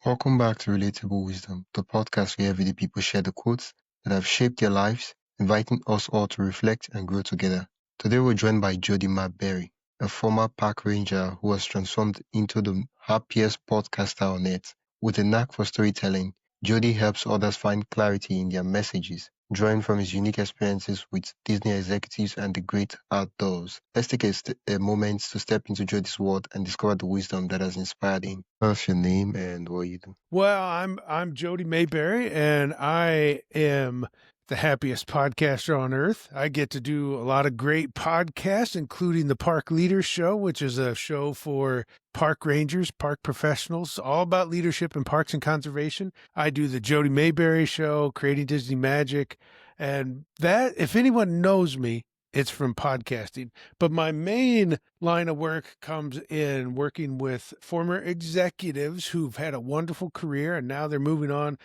Welcome back to Relatable Wisdom, the podcast where everyday people share the quotes that have shaped their lives, inviting us all to reflect and grow together. Today we're joined by Jody Maberry, a former park ranger who has transformed into the happiest podcaster on earth. With a knack for storytelling, Jody helps others find clarity in their messages, drawing from his unique experiences with Disney executives and the great outdoors. Let's take a moment to step into Jody's world and discover the wisdom that has inspired him. What's your name and what you do? Well, I'm Jody Maberry, and I am the happiest podcaster on earth. I get to do a lot of great podcasts, including the Park Leaders Show, which is a show for park rangers, park professionals, all about leadership in parks and conservation. I do the Jody Maberry Show, Creating Disney Magic, and that, if anyone knows me, it's from podcasting. But my main line of work comes in working with former executives who've had a wonderful career and now they're moving on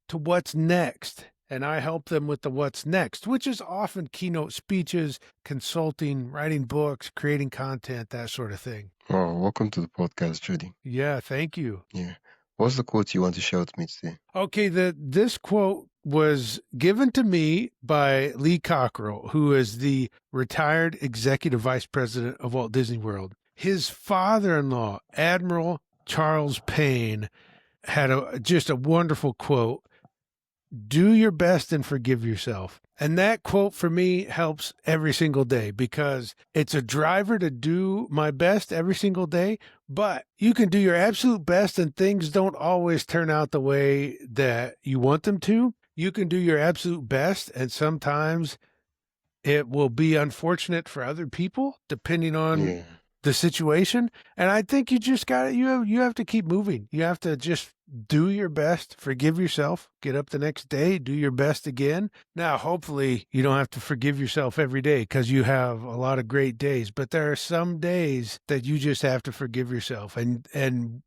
to what's next. And I help them with the what's next, which is often keynote speeches, consulting, writing books, creating content, that sort of thing. Oh, welcome to the podcast, Jody. Yeah, thank you. Yeah. What's the quote you want to share with me today? Okay, this quote was given to me by Lee Cockerell, who is the retired executive vice president of Walt Disney World. His father-in-law, Admiral Charles Payne, had just a wonderful quote: "Do your best and forgive yourself." And that quote for me helps every single day because it's a driver to do my best every single day. But you can do your absolute best and things don't always turn out the way that you want them to. You can do your absolute best, and sometimes it will be unfortunate for other people depending on the situation. And I think you just you have to keep moving. You have to just do your best, forgive yourself, get up the next day, do your best again. Now, hopefully you don't have to forgive yourself every day because you have a lot of great days, but there are some days that you just have to forgive yourself and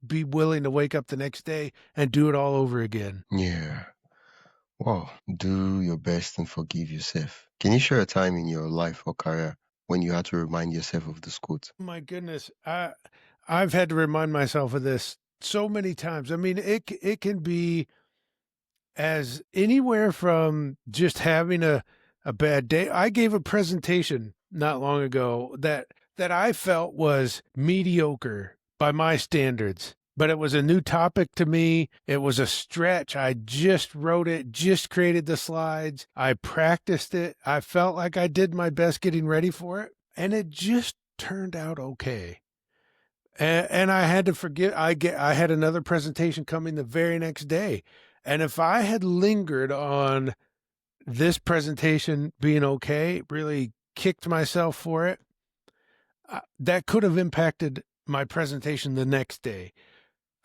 be willing to wake up the next day and do it all over again. Yeah. Wow. Do your best and forgive yourself. Can you share a time in your life or career when you had to remind yourself of this quote? My goodness. I've had to remind myself of this so many times. I mean, it can be as anywhere from just having a bad day. I gave a presentation not long ago that I felt was mediocre by my standards, but it was a new topic to me. It was a stretch. I just wrote it, just created the slides. I practiced it. I felt like I did my best getting ready for it, and it just turned out okay. And I had to forget. I had another presentation coming the very next day. And if I had lingered on this presentation being okay, really kicked myself for it, that could have impacted my presentation the next day.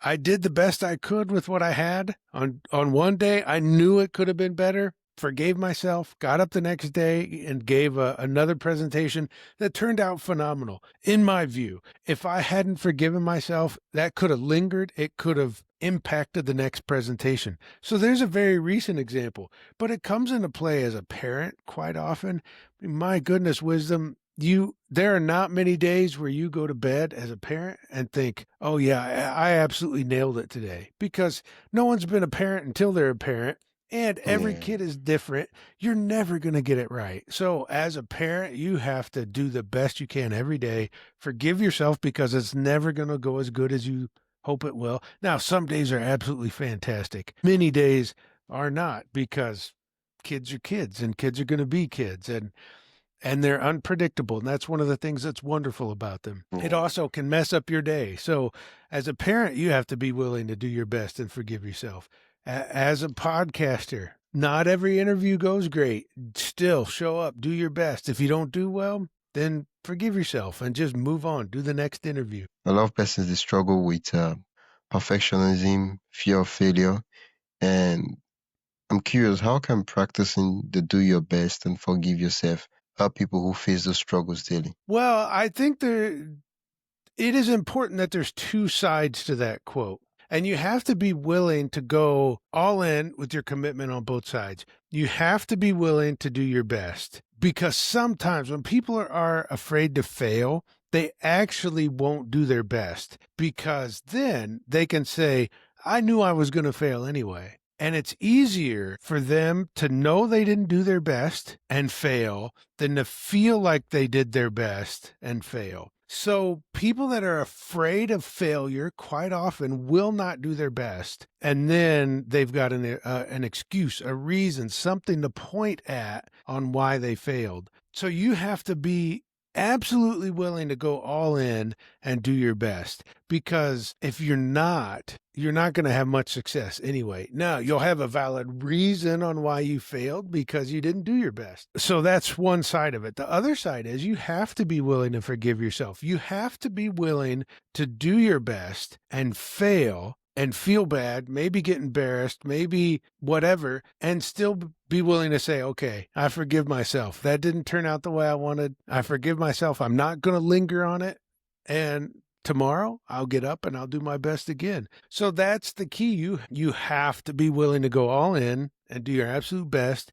I did the best I could with what I had. On one day, I knew it could have been better, forgave myself, got up the next day and gave another presentation that turned out phenomenal. In my view, if I hadn't forgiven myself, that could have lingered. It could have impacted the next presentation. So there's a very recent example, but it comes into play as a parent quite often. My goodness, wisdom. There are not many days where you go to bed as a parent and think, oh yeah, I absolutely nailed it today, because no one's been a parent until they're a parent. And every kid is different. You're never going to get it right. So as a parent, you have to do the best you can every day. Forgive yourself because it's never going to go as good as you hope it will. Now, some days are absolutely fantastic. Many days are not, because kids are kids and kids are going to be kids, and they're unpredictable. And that's one of the things that's wonderful about them. It also can mess up your day. So as a parent, you have to be willing to do your best and forgive yourself. As a podcaster, not every interview goes great. Still show up, do your best. If you don't do well, then forgive yourself and just move on. Do the next interview. A lot of persons, they struggle with perfectionism, fear of failure. And I'm curious, how can practicing the do your best and forgive yourself help people who face those struggles daily? Well, I think it is important that there's two sides to that quote. And you have to be willing to go all in with your commitment on both sides. You have to be willing to do your best, because sometimes when people are afraid to fail, they actually won't do their best, because then they can say, I knew I was going to fail anyway. And it's easier for them to know they didn't do their best and fail than to feel like they did their best and fail. So people that are afraid of failure quite often will not do their best. And then they've got an excuse, a reason, something to point at on why they failed. So you have to be absolutely willing to go all in and do your best, because if you're not going to have much success anyway. Now, you'll have a valid reason on why you failed because you didn't do your best. So that's one side of it. The other side is you have to be willing to forgive yourself. You have to be willing to do your best and fail and feel bad, maybe get embarrassed, maybe whatever, and still be willing to say, okay, I forgive myself. That didn't turn out the way I wanted. I forgive myself. I'm not going to linger on it. And tomorrow I'll get up and I'll do my best again. So that's the key. You have to be willing to go all in and do your absolute best.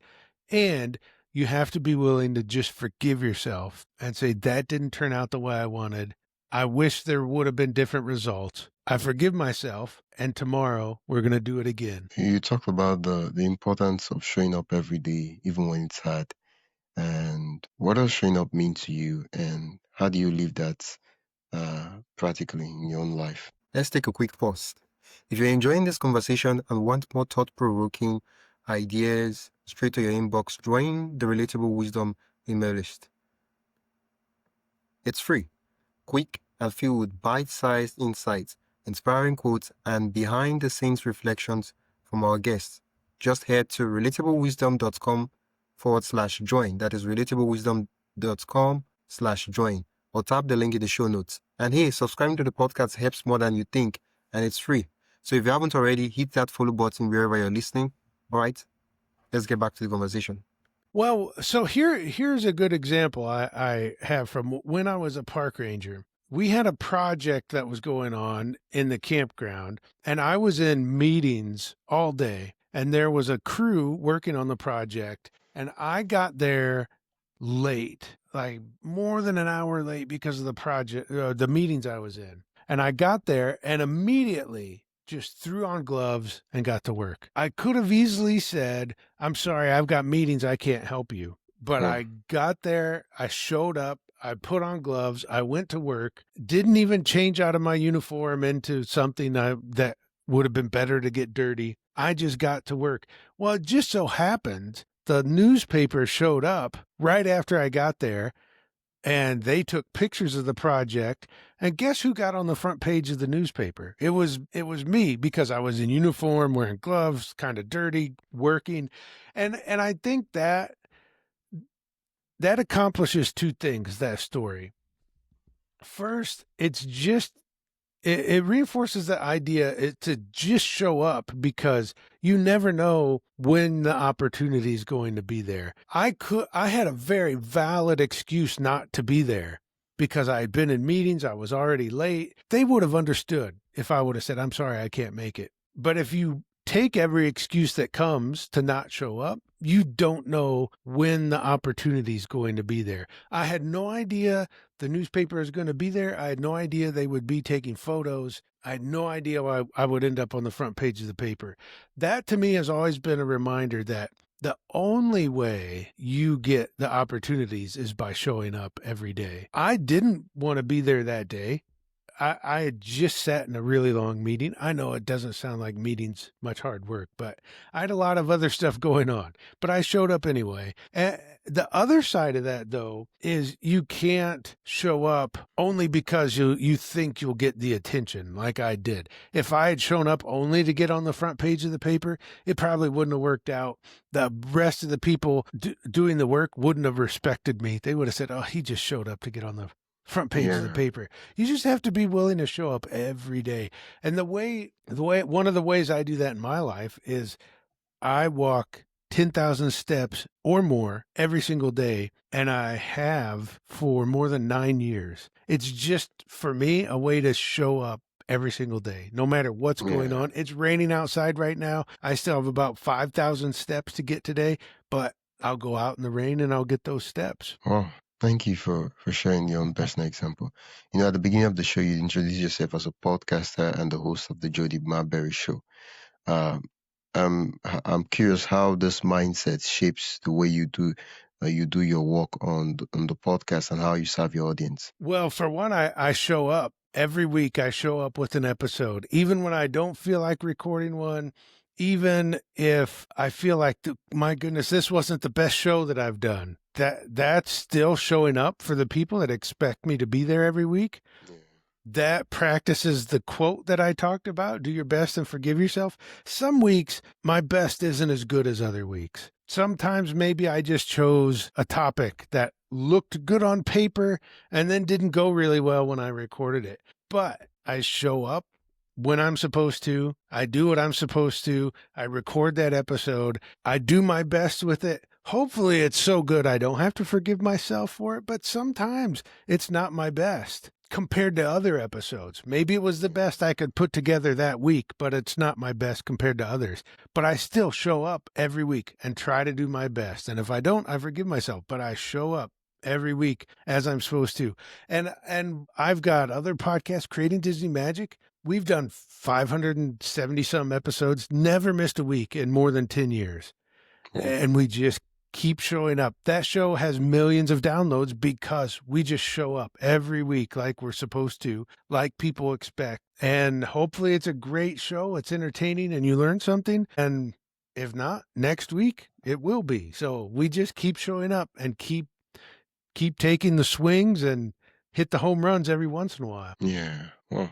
And you have to be willing to just forgive yourself and say, that didn't turn out the way I wanted. I wish there would have been different results. I forgive myself, and tomorrow we're going to do it again. You talked about the importance of showing up every day, even when it's hard. And what does showing up mean to you, and how do you live that practically in your own life? Let's take a quick pause. If you're enjoying this conversation and want more thought-provoking ideas straight to your inbox, join the Relatable Wisdom email list. It's free, quick, and filled with bite-sized insights, inspiring quotes, and behind-the-scenes reflections from our guests. Just head to relatablewisdom.com/join. That is relatablewisdom.com/join, or tap the link in the show notes. And hey, subscribing to the podcast helps more than you think, and it's free. So if you haven't already, hit that follow button wherever you're listening. All right, let's get back to the conversation. Well, so here's a good example I have from when I was a park ranger. We had a project that was going on in the campground, and I was in meetings all day, and there was a crew working on the project, and I got there late, like more than an hour late because of the project, the meetings I was in. And I got there and immediately just threw on gloves and got to work. I could have easily said, I'm sorry, I've got meetings, I can't help you. But I got there, I showed up, I put on gloves, I went to work, didn't even change out of my uniform into something that would have been better to get dirty. I just got to work. Well, it just so happened the newspaper showed up right after I got there, and they took pictures of the project. And guess who got on the front page of the newspaper? It was me, because I was in uniform, wearing gloves, kind of dirty, working. And I think that accomplishes two things, that story. First, it reinforces the idea to just show up, because you never know when the opportunity is going to be there. I had a very valid excuse not to be there because I had been in meetings. I was already late. They would have understood if I would have said, I'm sorry, I can't make it. But if you take every excuse that comes to not show up, you don't know when the opportunity is going to be there. I had no idea the newspaper is going to be there. I had no idea they would be taking photos. I had no idea why I would end up on the front page of the paper. That to me has always been a reminder that the only way you get the opportunities is by showing up every day. I didn't want to be there that day. I had just sat in a really long meeting. I know it doesn't sound like meetings, much hard work, but I had a lot of other stuff going on, but I showed up anyway. And the other side of that, though, is you can't show up only because you think you'll get the attention like I did. If I had shown up only to get on the front page of the paper, it probably wouldn't have worked out. The rest of the people doing the work wouldn't have respected me. They would have said, oh, he just showed up to get on the front page of the paper. You just have to be willing to show up every day. And one of the ways I do that in my life is I walk 10,000 steps or more every single day, and I have for more than 9 years. It's just, for me, a way to show up every single day, no matter what's going on. It's raining outside right now. I still have about 5,000 steps to get today, but I'll go out in the rain and I'll get those steps. Oh, Thank you for sharing your own personal example. At the beginning of the show, you introduced yourself as a podcaster and the host of the Jody Maberry show. Um, I'm curious how this mindset shapes the way you do your work on the podcast and how you serve your audience. Well, for one, I show up every week. I show up with an episode, even when I don't feel like recording one, even if I feel like, my goodness, this wasn't the best show that I've done. That's still showing up for the people that expect me to be there every week. That practices the quote that I talked about, do your best and forgive yourself. Some weeks, my best isn't as good as other weeks. Sometimes maybe I just chose a topic that looked good on paper and then didn't go really well when I recorded it. But I show up when I'm supposed to. I do what I'm supposed to. I record that episode. I do my best with it. Hopefully it's so good I don't have to forgive myself for it, but sometimes it's not my best compared to other episodes. Maybe it was the best I could put together that week, but it's not my best compared to others. But I still show up every week and try to do my best. And if I don't, I forgive myself, but I show up every week as I'm supposed to. And I've got other podcasts, Creating Disney Magic. We've done 570 some episodes, never missed a week in more than 10 years. And we just keep showing up. That show has millions of downloads because we just show up every week like we're supposed to, like people expect. And hopefully it's a great show. It's entertaining and you learn something. And if not, next week it will be. So we just keep showing up and keep taking the swings and hit the home runs every once in a while. Yeah. Well,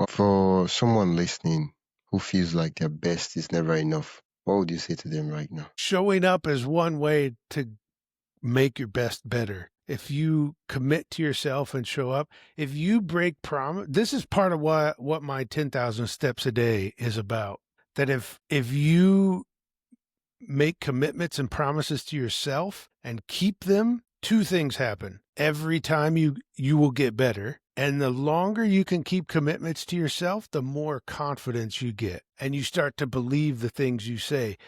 for someone listening who feels like their best is never enough, what would you say to them right now? Showing up is one way to make your best better. If you commit to yourself and show up, if you break promise, this is part of what my 10,000 steps a day is about. That if you make commitments and promises to yourself and keep them, two things happen. Every time you will get better. And the longer you can keep commitments to yourself, the more confidence you get. And you start to believe the things you say.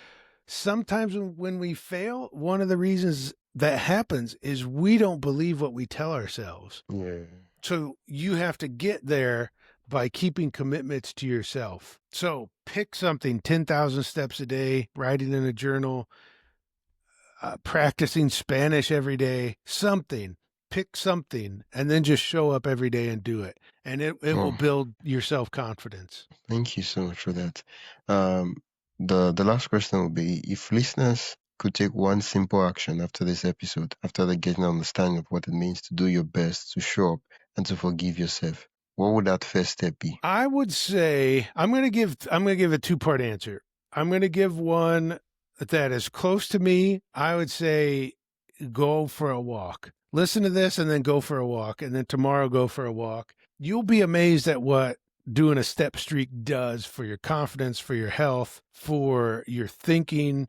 Sometimes when we fail, one of the reasons that happens is we don't believe what we tell ourselves. Yeah. So you have to get there by keeping commitments to yourself. So pick something, 10,000 steps a day, writing in a journal, practicing Spanish every day, something. Pick something and then just show up every day and do it. And it will build your self-confidence. Thank you so much for that. The last question will be, if listeners could take one simple action after this episode, after they get an understanding of what it means to do your best, to show up, and to forgive yourself, what would that first step be? I would say I'm going to give a two-part answer. I'm going to give one that is close to me. I would say go for a walk. Listen to this and then go for a walk, and then tomorrow go for a walk. You'll be amazed at what doing a step streak does for your confidence, for your health, for your thinking.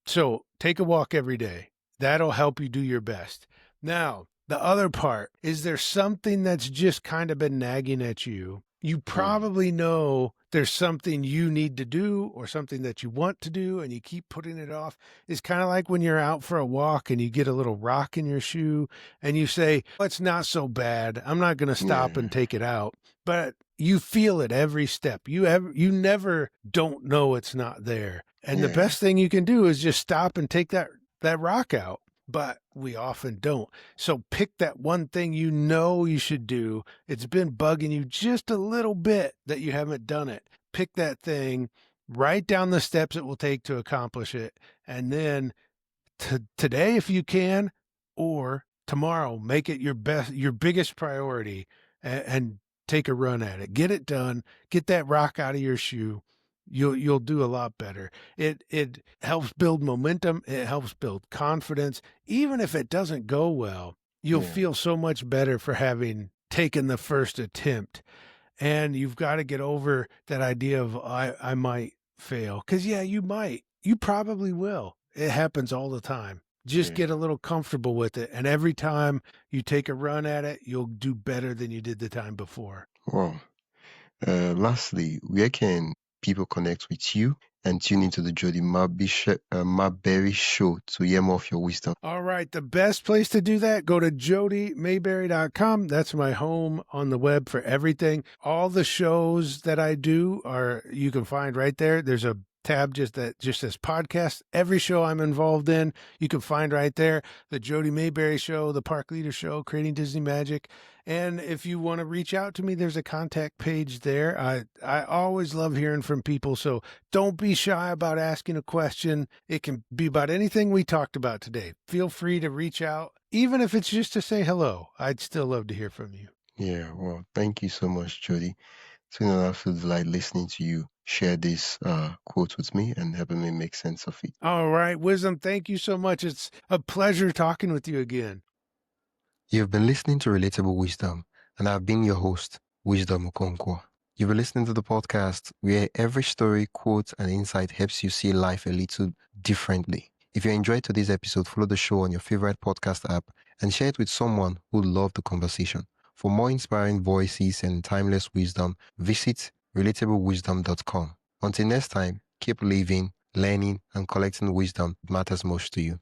So take a walk every day. That'll help you do your best. Now, the other part is there something that's just kind of been nagging at you. You probably know there's something you need to do or something that you want to do and you keep putting it off. It's kind of like when you're out for a walk and you get a little rock in your shoe and you say, oh, it's not so bad. I'm not going to stop and take it out. But you feel it every step. You never don't know it's not there. And the best thing you can do is just stop and take that rock out. But we often don't. So pick that one thing you know you should do. It's been bugging you just a little bit that you haven't done it. Pick that thing, write down the steps it will take to accomplish it. And then today, if you can, or tomorrow, make it your biggest priority and take a run at it. Get it done. Get that rock out of your shoe. You'll do a lot better. It helps build momentum. It helps build confidence. Even if it doesn't go well, you'll feel so much better for having taken the first attempt. And you've got to get over that idea of I might fail. Because you might. You probably will. It happens all the time. Just get a little comfortable with it. And every time you take a run at it, you'll do better than you did the time before. Wow. Lastly, where can people connect with you and tune into the Jody Maberry Show to hear more of your wisdom? All right. The best place to do that, go to jodymaberry.com. That's my home on the web for everything. All the shows that I do you can find right there. There's a tab just says podcast. Every show I'm involved in, you can find right there. The Jody Maberry Show, the Park Leader Show, Creating Disney Magic. And if you want to reach out to me, there's a contact page there. I always love hearing from people, so don't be shy about asking a question. It can be about anything we talked about today. Feel free to reach out, even if it's just to say hello. I'd still love to hear from you. Yeah, well, thank you so much, Jody. It's been an absolute delight listening to you share this quote with me and helping me make sense of it. All right, Wisdom, thank you so much. It's a pleasure talking with you again. You've been listening to Relatable Wisdom, and I've been your host, Wisdom Okonkwo. You've been listening to the podcast where every story, quote, and insight helps you see life a little differently. If you enjoyed today's episode, follow the show on your favorite podcast app and share it with someone who loved the conversation. For more inspiring voices and timeless wisdom, visit relatablewisdom.com. Until next time, keep living, learning, and collecting wisdom that matters most to you.